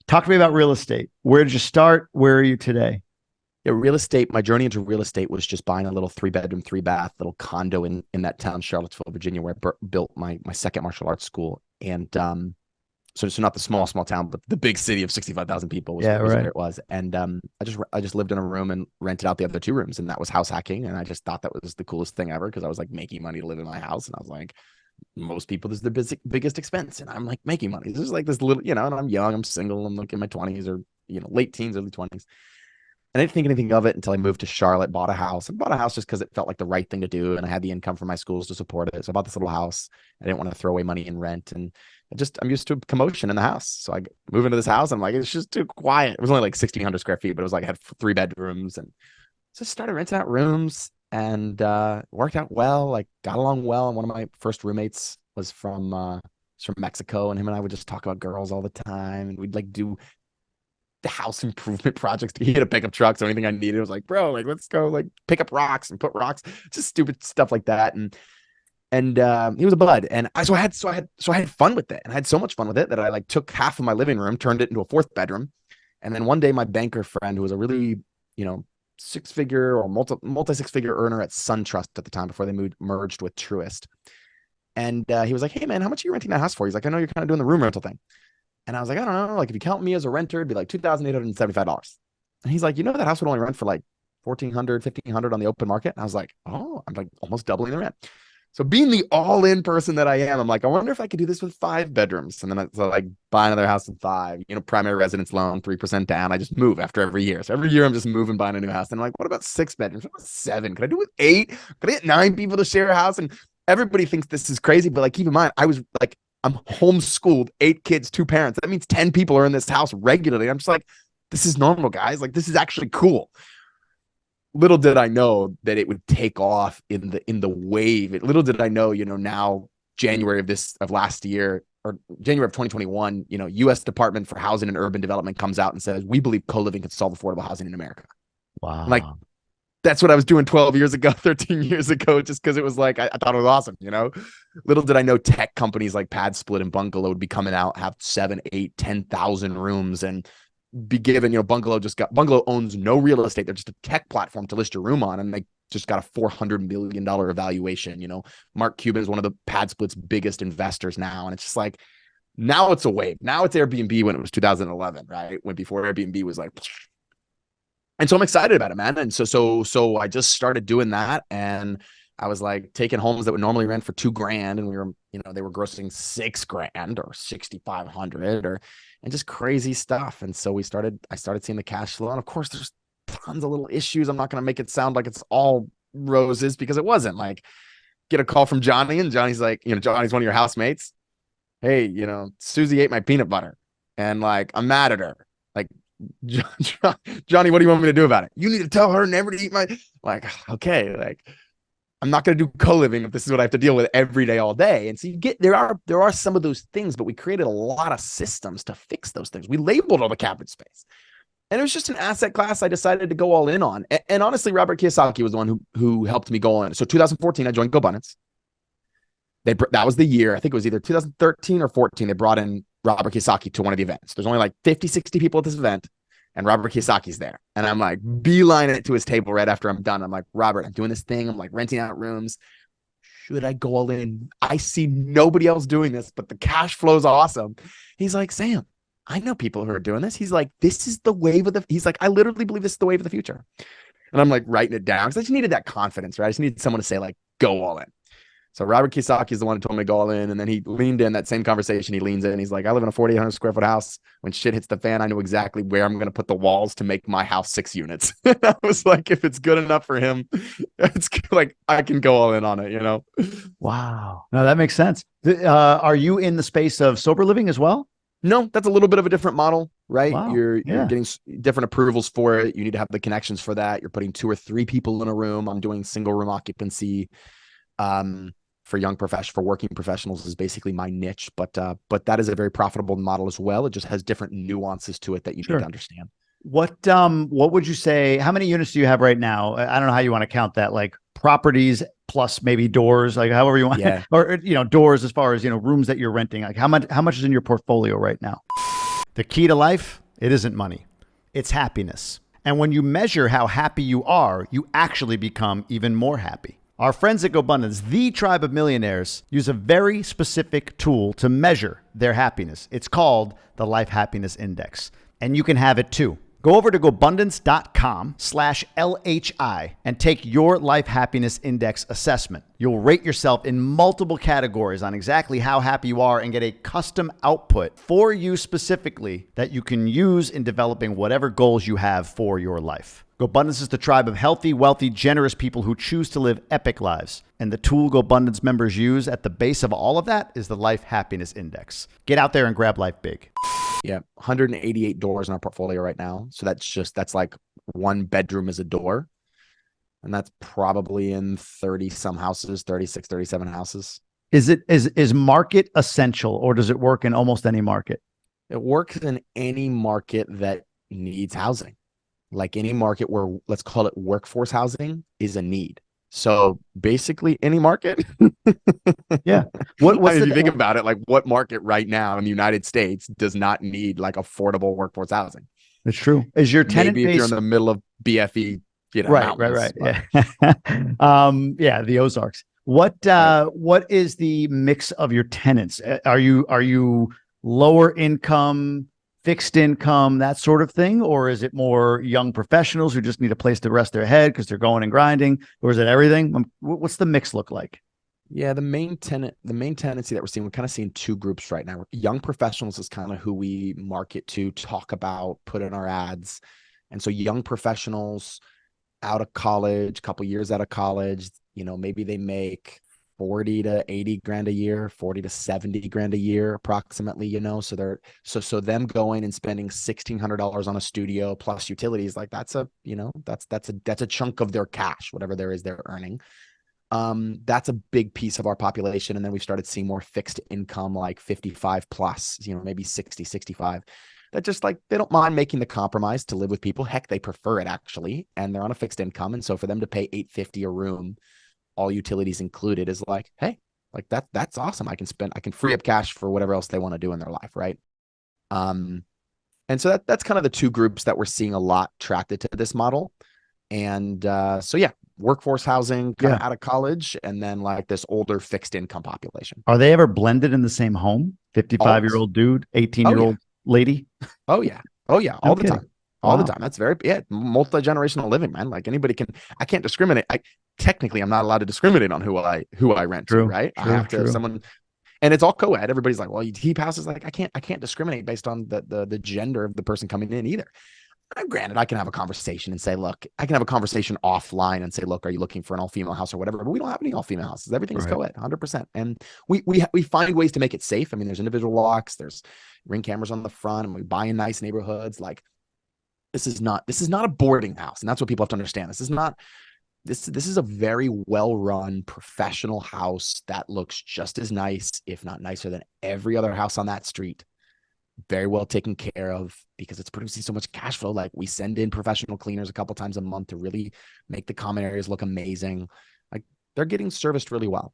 Talk to me about real estate. Where did you start? Where are you today? Yeah, real estate. My journey into real estate was just buying a little 3 bedroom, 3 bath little condo in that town, Charlottesville, Virginia, where I built my second martial arts school. And so not the small town, but the big city of 65,000 people Yeah, was right. where it was. And I just lived in a room and rented out the other 2 rooms, and that was house hacking. And I just thought that was the coolest thing ever because I was like making money to live in my house, and I was like, most people, this is their biggest expense, and I'm like making money. This is like this little, and I'm young, I'm single, I'm like in my 20s or late teens, early 20s. I didn't think anything of it until I moved to Charlotte, bought a house, and bought a house just because it felt like the right thing to do. And I had the income from my schools to support it. So I bought this little house. I didn't want to throw away money in rent. And I'm used to commotion in the house. So I move into this house and I'm like, it's just too quiet. It was only like 1,600 square feet, but it was like, I had 3 bedrooms and just started renting out rooms and worked out well. Like got along well. And one of my first roommates was from Mexico, and him and I would just talk about girls all the time. And we'd like do the house improvement projects. He had a pickup truck, so anything I needed, was like, bro, like let's go like pick up rocks and put rocks, just stupid stuff like that. And he was a bud, and I had fun with it, and I had so much fun with it that I like took half of my living room, turned it into a fourth bedroom, and then one day my banker friend, who was a really you know six figure or multi six figure earner at SunTrust at the time before they merged with Truist, and he was like, hey man, how much are you renting that house for? He's like, I know you're kind of doing the room rental thing. And I was like, I don't know. Like, if you count me as a renter, it'd be like $2,875. And he's like, that house would only rent for like 1,400, 1,500 on the open market. And I was like, oh, I'm like almost doubling the rent. So being the all-in person that I am, I'm like, I wonder if I could do this with 5 bedrooms. And then so like buy another house with five, primary residence loan, 3% down. I just move after every year. So every year I'm just moving, buying a new house. And I'm like, what about 6 bedrooms? What about 7? Could I do it with 8? Could I get 9 people to share a house? And everybody thinks this is crazy, but like, keep in mind, I was like, I'm homeschooled, 8 kids, 2 parents. That means 10 people are in this house regularly. I'm just like, this is normal, guys. Like, this is actually cool. Little did I know that it would take off in the wave. Little did I know, now January of last year, or January of 2021, U.S. Department for Housing and Urban Development comes out and says, we believe co-living can solve affordable housing in America. I'm like, Wow. that's what I was doing 12 years ago, 13 years ago, just because it was like, I thought it was awesome, Little did I know tech companies like Pad Split and Bungalow would be coming out, have 7, 8, 10,000 rooms and be given, Bungalow owns no real estate. They're just a tech platform to list your room on. And they just got a $400 million evaluation. Mark Cuban is one of the Pad Split's biggest investors now. And it's just like, now it's a wave. Now it's Airbnb when it was 2011, right? When before Airbnb was like, and so I'm excited about it, man. And so I just started doing that, and I was like taking homes that would normally rent for $2,000, and we were, they were grossing $6,000 or 6,500 and just crazy stuff. And so I started seeing the cash flow, and of course, there's tons of little issues. I'm not going to make it sound like it's all roses because it wasn't. Like, get a call from Johnny, and Johnny's like, Johnny's one of your housemates. Hey, Susie ate my peanut butter, and like I'm mad at her. Like, Johnny, what do you want me to do about it? You need to tell her never to eat my, like, okay, like I'm not going to do co-living if this is what I have to deal with every day, all day. And so there are some of those things, but we created a lot of systems to fix those things. We labeled all the cabinet space, and it was just an asset class I decided to go all in on. And honestly, Robert Kiyosaki was the one who helped me go on. So 2014, I joined GoBundance. That was the year. I think it was either 2013 or 14. They brought in Robert Kiyosaki to one of the events. There's only like 50, 60 people at this event, and Robert Kiyosaki's there. And I'm like, beeline it to his table right after I'm done. I'm like, Robert, I'm doing this thing. I'm like renting out rooms. Should I go all in? I see nobody else doing this, but the cash flow is awesome. He's like, Sam, I know people who are doing this. He's like, this is the wave of he's like, I literally believe this is the wave of the future. And I'm like writing it down because I just needed that confidence, right? I just needed someone to say like, go all in. So Robert Kiyosaki is the one who told me to go all in. And then he leaned in that same conversation. He leans in. He's like, I live in a 4,800 square foot house. When shit hits the fan, I know exactly where I'm going to put the walls to make my house 6 units. I was like, if it's good enough for him, it's like, I can go all in on it, Wow. No, that makes sense. Are you in the space of sober living as well? No, that's a little bit of a different model, right? Wow. You're Yeah. getting different approvals for it. You need to have the connections for that. You're putting 2 or 3 people in a room. I'm doing single room occupancy. For for working professionals is basically my niche, but that is a very profitable model as well. It just has different nuances to it that you need to understand. What would you say? How many units do you have right now? I don't know how you want to count that, like properties plus maybe doors, like however you want, Yeah. or doors as far as rooms that you're renting. Like how much is in your portfolio right now? The key to life, it isn't money, it's happiness. And when you measure how happy you are, you actually become even more happy. Our friends at GoBundance, the tribe of millionaires, use a very specific tool to measure their happiness. It's called the Life Happiness Index. And you can have it too. Go over to GoBundance.com/LHI and take your Life Happiness Index assessment. You'll rate yourself in multiple categories on exactly how happy you are and get a custom output for you specifically that you can use in developing whatever goals you have for your life. GoBundance is the tribe of healthy, wealthy, generous people who choose to live epic lives. And the tool GoBundance members use at the base of all of that is the Life Happiness Index. Get out there and grab life big. Yeah, 188 doors in our portfolio right now. So that's like one bedroom is a door. And that's probably in 30 some houses, 36, 37 houses. Is market essential, or does it work in almost any market? It works in any market that needs housing. Like any market where, let's call it workforce housing, is a need. So basically any market. Yeah. If you think about it, like what market right now in the United States does not need like affordable workforce housing? It's true. Is your tenant Maybe base, if you're in the middle of BFE, right. Yeah. Yeah. The Ozarks. What is the mix of your tenants? Are you lower income, fixed income, that sort of thing? Or is it more young professionals who just need a place to rest their head because they're going and grinding? Or is it everything? What's the mix look like? Yeah, the main tendency that we're seeing, we're kind of seeing two groups right now. Young professionals is kind of who we market to, talk about, put in our ads. And so young professionals out of college, a couple years out of college, maybe they make 40 to 80 grand a year, 40 to 70 grand a year, approximately, so them going and spending $1,600 on a studio plus utilities, like that's a chunk of their cash, whatever there is they're earning. That's a big piece of our population. And then we started seeing more fixed income, like 55 plus, maybe 60, 65, that just like, they don't mind making the compromise to live with people. Heck, they prefer it actually. And they're on a fixed income. And so for them to pay $850 a room, all utilities included, is like, hey, like that's awesome. I can free up cash for whatever else they want to do in their life. Right. And so that's kind of the two groups that we're seeing a lot attracted to this model. And so yeah, workforce housing kind of out of college, and then like this older fixed income population. Are they ever blended in the same home? 55-year-old dude, 18-year-old lady? Oh yeah. All the time. All the Wow. time. That's multi-generational living, man. Like I can't discriminate. Technically I'm not allowed to discriminate on who I rent to, right? I have to have someone, and it's all co-ed. Everybody's like, well, he passes. Like I can't discriminate based on the gender of the person coming in either. Granted, I can have a conversation and say, look, I can have a conversation offline and say, look, are you looking for an all-female house or whatever? But we don't have any all-female houses. Everything's co-ed, 100%. And we find ways to make it safe. I mean, there's individual locks, there's Ring cameras on the front, and we buy in nice neighborhoods. Like this is not a boarding house. And that's what people have to understand. This is a very well-run professional house that looks just as nice, if not nicer, than every other house on that street. Very well taken care of because it's producing so much cash flow. Like we send in professional cleaners a couple times a month to really make the common areas look amazing. Like they're getting serviced really well.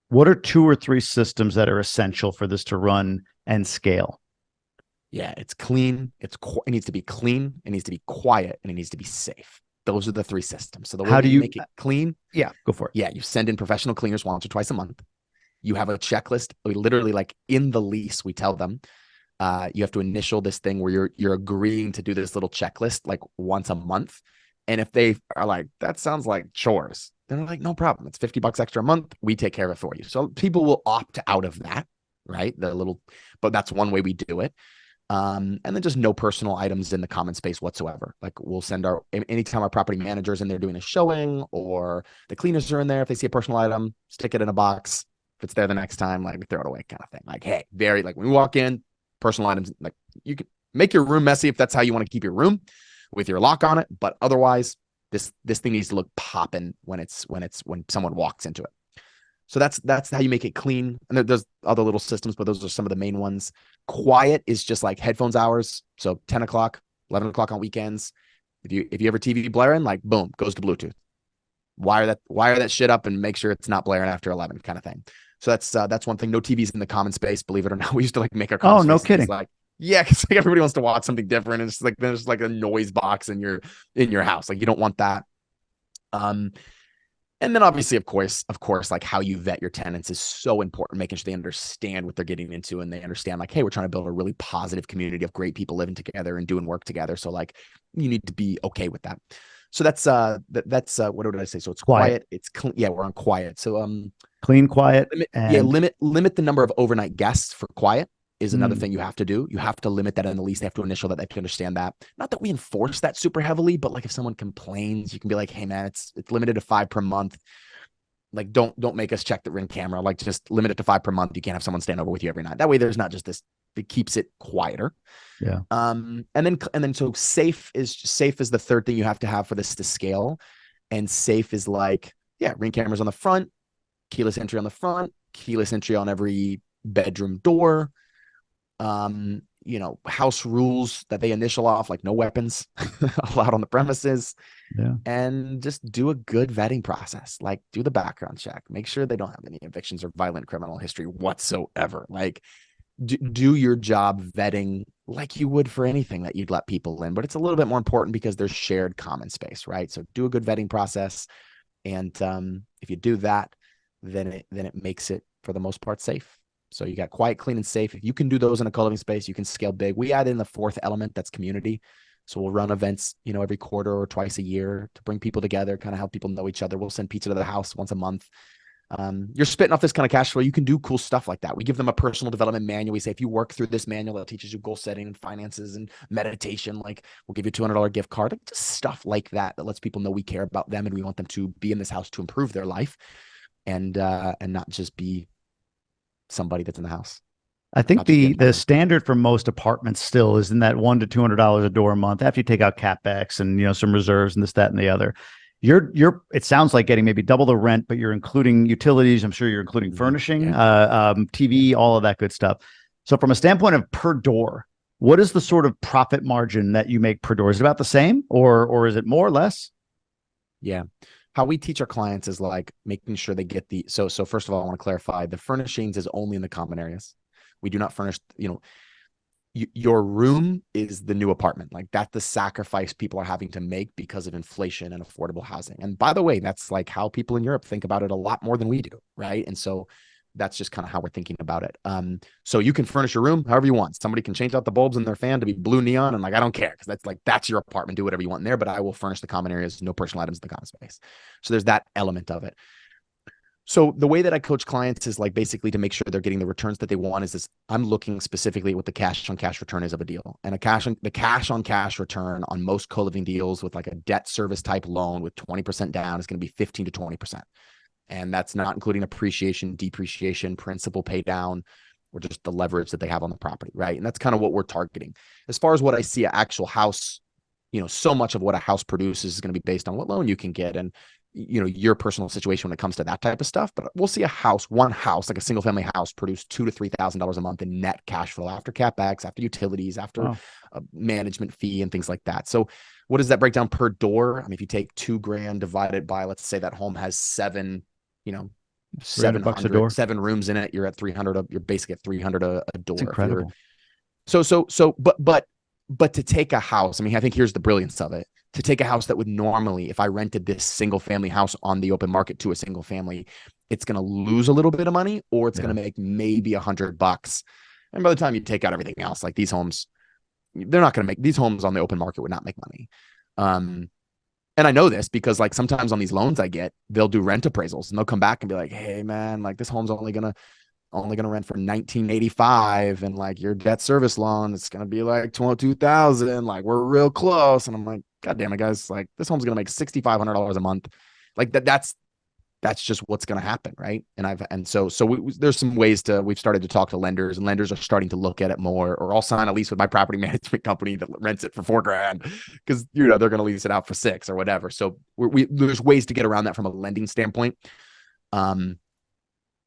What are 2 or 3 systems that are essential for this to run and scale? Yeah, it's clean. It needs to be clean. It needs to be quiet, and it needs to be safe. Those are the 3 systems. So the way How do you make it clean? Yeah, go for it. Yeah, you send in professional cleaners once or twice a month. You have a checklist. We literally, like in the lease, we tell them, you have to initial this thing where you're agreeing to do this little checklist like once a month. And if they are like, that sounds like chores, then they're like, no problem. It's $50 extra a month. We take care of it for you. So people will opt out of that, right? But that's one way we do it. And then just no personal items in the common space whatsoever. Like we'll send anytime our property managers in there doing a showing, or the cleaners are in there, if they see a personal item, stick it in a box. If it's there the next time, like throw it away kind of thing. Like, hey, like when we walk in, personal items, like you can make your room messy if that's how you want to keep your room with your lock on it. But otherwise, this thing needs to look popping when someone walks into it. So that's how you make it clean. And there's other little systems, but those are some of the main ones. Quiet is just like headphones hours. So 10 o'clock, 11 o'clock on weekends. If you have a TV blaring, like boom, goes to Bluetooth. Wire that shit up and make sure it's not blaring after 11 kind of thing. So that's one thing. No TVs in the common space, believe it or not. We used to like make our Oh, no kidding. like Yeah, because like everybody wants to watch something different. It's like there's like a noise box in your house. Like you don't want that. Um, and then obviously, of course, like how you vet your tenants is so important, making sure they understand what they're getting into and they understand like, hey, we're trying to build a really positive community of great people living together and doing work together. So like you need to be okay with that. So that's what did I say? So it's Quiet, quiet, it's clean. Yeah, we're on quiet. So clean, quiet, and limit the number of overnight guests for quiet is another mm, thing you have to do. You have to limit that in the least. They have to initial that. They have to understand that. Not that we enforce that super heavily, but like if someone complains, you can be like, hey man, it's limited to 5 per month. Like don't make us check the ring camera. Like just limit it to 5 per month. You can't have someone stand over with you every night. That way there's not just this, it keeps it quieter. yeah, And then so safe is the third thing you have to have for this to scale. And safe is like, yeah, ring cameras on the front, keyless entry on the front, keyless entry on every bedroom door. House rules that they initial off, like no weapons allowed on the premises, yeah. and just do a good vetting process. Like do the background check, make sure they don't have any evictions or violent criminal history whatsoever. Like do your job vetting like you would for anything that you'd let people in, but it's a little bit more important because there's shared common space, right? So do a good vetting process. And if you do that, then it makes it for the most part safe. So you got quiet, clean, and safe. If you can do those in a co-living space, you can scale big. We add in the fourth element, that's community. So we'll run events, every quarter or twice a year to bring people together, kind of help people know each other. We'll send pizza to the house once a month. You're spitting off this kind of cash flow. You can do cool stuff like that. We give them a personal development manual. We say, if you work through this manual that teaches you goal setting and finances and meditation, like we'll give you a $200 gift card, like just stuff like that lets people know we care about them and we want them to be in this house to improve their life and not just be somebody that's in the house. I think Not just be the standard for most apartments still is in that $100 to $200 a door a month after you take out capex and some reserves and this, that, and the other. You're it sounds like getting maybe double the rent, but you're including utilities. I'm sure you're including furnishing, TV, all of that good stuff. So from a standpoint of per door, what is the sort of profit margin that you make per door? Is it about the same or is it more or less? Yeah. How we teach our clients is like making sure they get so first of all, I want to clarify the furnishings is only in the common areas. We do not furnish, your room is the new apartment. Like that's the sacrifice people are having to make because of inflation and affordable housing. And by the way, that's like how people in Europe think about it a lot more than we do. Right. And so that's just kind of how we're thinking about it. So you can furnish your room however you want. Somebody can change out the bulbs in their fan to be blue neon. And like, I don't care. Cause that's your apartment. Do whatever you want in there, but I will furnish the common areas, no personal items in the common space. So there's that element of it. So the way that I coach clients is like basically to make sure they're getting the returns that they want is this. I'm looking specifically at what the cash on cash return is of a deal, and the cash on cash return on most co-living deals with like a debt service type loan with 20% down is going to be 15 to 20%. And that's not including appreciation, depreciation, principal pay down, or just the leverage that they have on the property. Right. And that's kind of what we're targeting. As far as what I see an actual house, so much of what a house produces is going to be based on what loan you can get and your personal situation when it comes to that type of stuff. But we'll see one house, like a single family house, produce $2,000 to $3,000 a month in net cash flow after capex, after utilities, after a management fee and things like that. So what does that break down per door? I mean, if you take $2,000 divided by, let's say that home has seven, $300 a door, 7 rooms in it, you're at 300. You're basically at 300 a door. it's incredible. But to take a house, I mean, I think here's the brilliance of it. To take a house that would normally, if I rented this single family house on the open market to a single family, it's going to lose a little bit of money or it's going to make maybe $100. And by the time you take out everything else, like these homes, they're not going to make, these homes on the open market would not make money. And I know this because like sometimes on these loans I get, they'll do rent appraisals and they'll come back and be like, hey man, like this home's only gonna rent for 1985 and like your debt service loan it's gonna be like 22,000, like we're real close. And I'm like, god damn it guys, like this home's gonna make $6,500 a month. Like that's just what's gonna happen, right? There's some ways we've started to talk to lenders, and lenders are starting to look at it more, or I'll sign a lease with my property management company that rents it for $4,000 because they're gonna lease it out for $6,000 or whatever. So there's ways to get around that from a lending standpoint.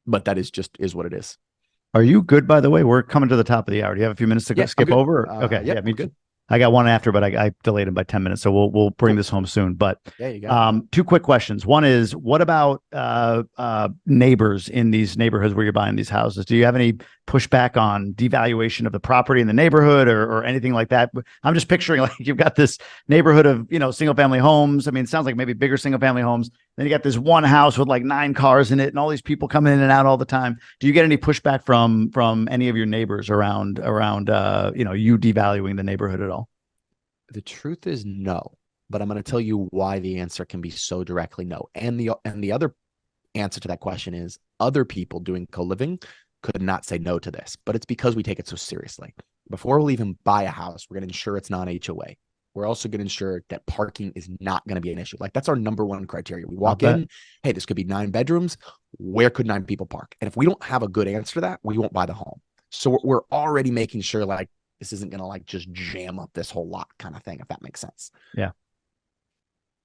But that is what it is. Are you good, by the way? We're coming to the top of the hour. Do you have a few minutes to go skip over? Okay. Yeah, me good. I got one after, but I delayed him by 10 minutes. So we'll bring Cool. this home soon. But Yeah, you got it. two quick questions. One is, what about neighbors in these neighborhoods where you're buying these houses? Do you have any pushback on devaluation of the property in the neighborhood or anything like that? I'm just picturing like you've got this neighborhood of, single family homes. I mean, it sounds like maybe bigger single family homes. Then you got this one house with like 9 cars in it and all these people coming in and out all the time. Do you get any pushback from any of your neighbors around you devaluing the neighborhood at all? The truth is no, but I'm going to tell you why the answer can be so directly no. And the other answer to that question is other people doing co-living could not say no to this, but it's because we take it so seriously. Before we'll even buy a house, we're going to ensure it's not HOA. We're also going to ensure that parking is not going to be an issue. Like that's our number one criteria. We walk in, hey, this could be 9 bedrooms. Where could 9 people park? And if we don't have a good answer to that, we won't buy the home. So we're already making sure like this isn't going to like just jam up this whole lot kind of thing, if that makes sense. Yeah.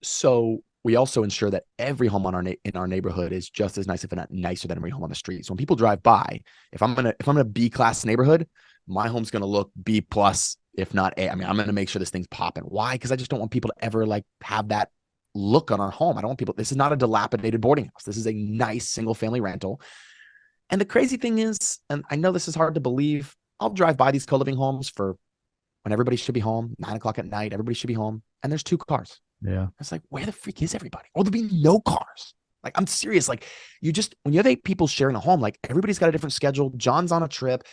So we also ensure that every home in our neighborhood is just as nice, if not nicer than every home on the street. So when people drive by, if I'm in a B-class neighborhood, my home's going to look B plus, if not A. I mean, I'm going to make sure this thing's popping. Why? Because I just don't want people to ever like have that look on our home. I don't want people, this is not a dilapidated boarding house. This is a nice single family rental. And the crazy thing is, and I know this is hard to believe, I'll drive by these co-living homes for when everybody should be home, 9 o'clock at night, everybody should be home. And there's 2 cars. Yeah. It's like, where the freak is everybody? Or there'll be no cars. Like, I'm serious. Like when you have 8 people sharing a home, like everybody's got a different schedule. John's on a trip.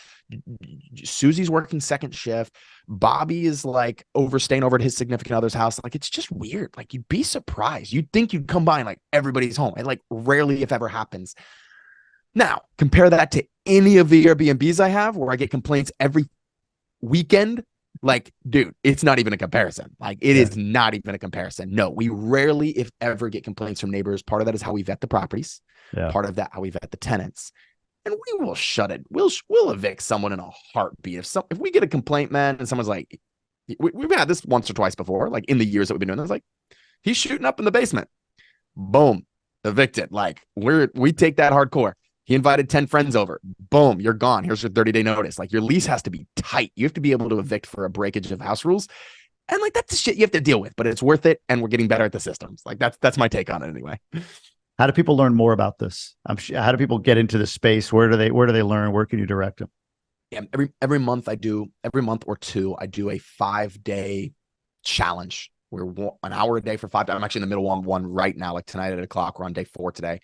Susie's working second shift. Bobby is like staying over at his significant other's house. Like, it's just weird. Like you'd be surprised. You'd think you'd come by and like everybody's home. It like rarely, if ever, happens. Now, compare that to any of the Airbnbs I have where I get complaints every weekend. Like, dude, it's not even a comparison. Like, it is not even a comparison. No, we rarely, if ever, get complaints from neighbors. Part of that is how we vet the properties. Yeah. Part of that, how we vet the tenants. And we will shut it. We'll evict someone in a heartbeat. If we get a complaint, man, and someone's like, we've had this once or twice before, like in the years that we've been doing this, like, he's shooting up in the basement. Boom, evicted. Like, we take that hardcore. He invited 10 friends over. Boom, you're gone. Here's your 30-day notice. Like your lease has to be tight. You have to be able to evict for a breakage of house rules. And like that's the shit you have to deal with, but it's worth it. And we're getting better at the systems. Like that's my take on it anyway. How do people learn more about this? How do people get into this space? Where do they learn? Where can you direct them? Yeah, every month or 2, I do a 5-day challenge. We're an hour a day for 5 days. I'm actually in the middle of one right now. Like tonight at 8:00, we're on day 4 today.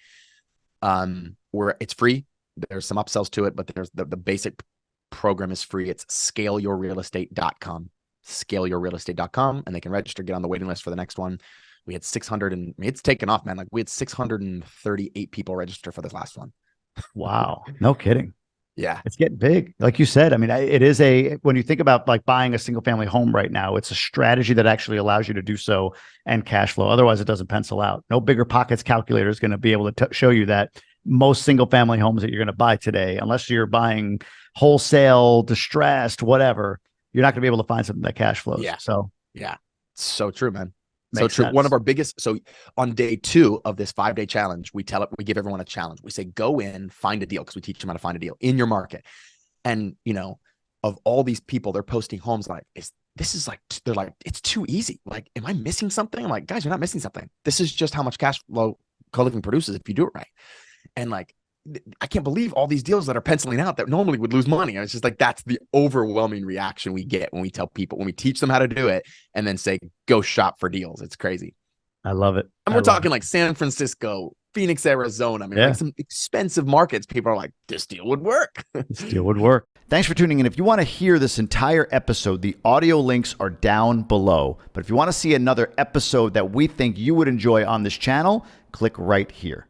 Where it's free. There's some upsells to it, but there's the basic program is free. It's scaleyourrealestate.com, scaleyourrealestate.com, and they can register, get on the waiting list for the next one. We had 600 and it's taken off, man. Like we had 638 people register for this last one. Wow. No kidding. Yeah. It's getting big. Like you said, I mean, it is when you think about like buying a single family home right now, it's a strategy that actually allows you to do so and cash flow. Otherwise it doesn't pencil out. No bigger pockets calculator is going to be able to show you that most single family homes that you're going to buy today, unless you're buying wholesale, distressed, whatever, you're not going to be able to find something that cash flows. Yeah. So yeah, so true, man. Makes so true. sense. One of our biggest, so on day 2 of this 5-day challenge, we give everyone a challenge. We say, go in, find a deal. Cause we teach them how to find a deal in your market. And of all these people, they're posting homes like, they're like, it's too easy. Like, am I missing something? I'm like, guys, you're not missing something. This is just how much cash flow co-living produces if you do it right. And like, I can't believe all these deals that are penciling out that normally would lose money. And it's just like, that's the overwhelming reaction we get when we tell people, when we teach them how to do it and then say, go shop for deals. It's crazy. I love it. And we're talking like San Francisco, Phoenix, Arizona. I mean, like some expensive markets. People are like, this deal would work. This deal would work. Thanks for tuning in. If you want to hear this entire episode, the audio links are down below. But if you want to see another episode that we think you would enjoy on this channel, click right here.